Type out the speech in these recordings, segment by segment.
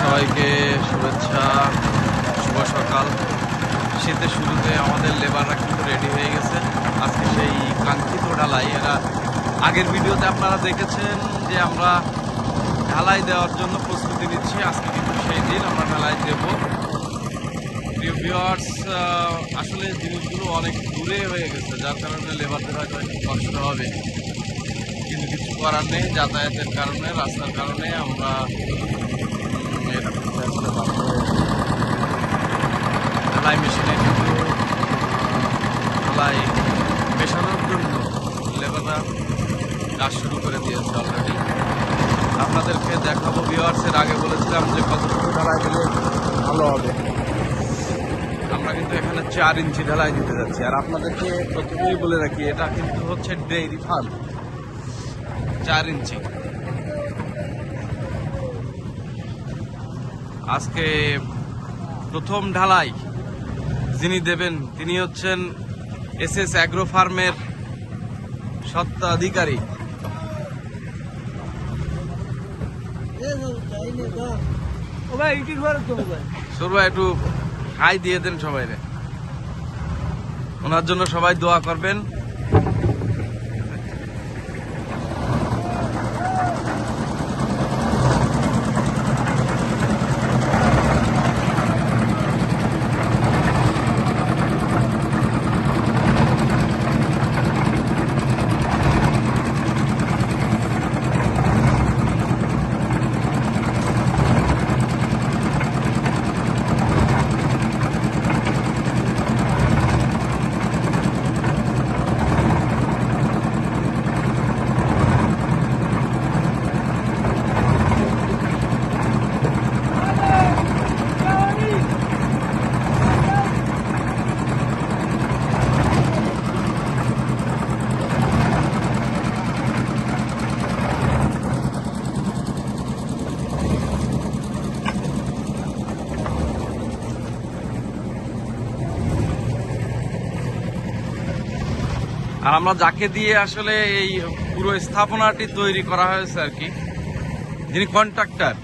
সবাইকে শুভেচ্ছা, শুভ সকাল। শীতের শুরুতে আমাদের লেবাররা কিন্তু রেডি হয়ে গেছে আজকে সেই কাঙ্ক্ষিত ঢালাই। এরা আগের ভিডিওতে আপনারা দেখেছেন যে আমরা ঢালাই দেওয়ার জন্য প্রস্তুতি নিচ্ছি। আজকে কিন্তু সেই দিন আমরা ঢালাই দেব। প্রিয় ভিউয়ার্স, আসলে জিনিসগুলো অনেক দূরে হয়ে গেছে, যার কারণে লেবারদের হয়তো একটু কষ্ট হবে, কিন্তু কিছু করার নেই। যাতায়াতের কারণে, রাস্তার কারণে আমরা ঢালাই মেশিনে কিন্তু ঢালাই মেশানোর জন্য লেবাররা কাজ শুরু করে দিয়েছে অলরেডি। আপনাদেরকে দেখাবো। ভিউয়ার্সের আগে বলেছিলাম যে কতটুকু ঢালাই দিলে ভালো হবে। আমরা কিন্তু এখানে 4 ইঞ্চি ঢালাই দিতে যাচ্ছি। আর আপনাদেরকে প্রথমেই বলে রাখি, এটা কিন্তু হচ্ছে ডেইরি ফার্ম। 4 ইঞ্চি আজকে প্রথম ঢালাই যিনি দেবেন তিনি হচ্ছেন এসএস অ্যাগ্রো ফার্মের স্বত্বাধিকারী। সরবা একটু হাই দিয়ে দেন সবাই, ওনার জন্য সবাই দোয়া করবেন। আর আমরা যাকে দিয়ে আসলে এই পুরো স্থাপনাটি তৈরি করা হয়েছে আর কি, যিনি কন্ট্রাক্টর,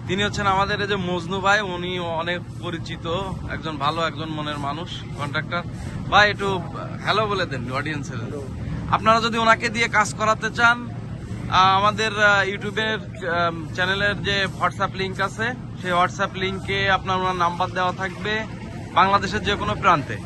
তিনি হচ্ছেন আমাদের এই যে মজনু ভাই। উনি অনেক পরিচিত একজন ভালো একজন মনের মানুষ কন্ট্রাক্টর ভাই। একটু হ্যালো বলে দেন অডিয়েন্সের। আপনারা যদি ওনাকে দিয়ে কাজ করাতে চান, আমাদের ইউটিউবের চ্যানেলের যে হোয়াটসঅ্যাপ লিঙ্ক আছে, সেই হোয়াটসঅ্যাপ লিঙ্কে আপনার ওনার নাম্বার দেওয়া থাকবে। বাংলাদেশের যে কোনো প্রান্তে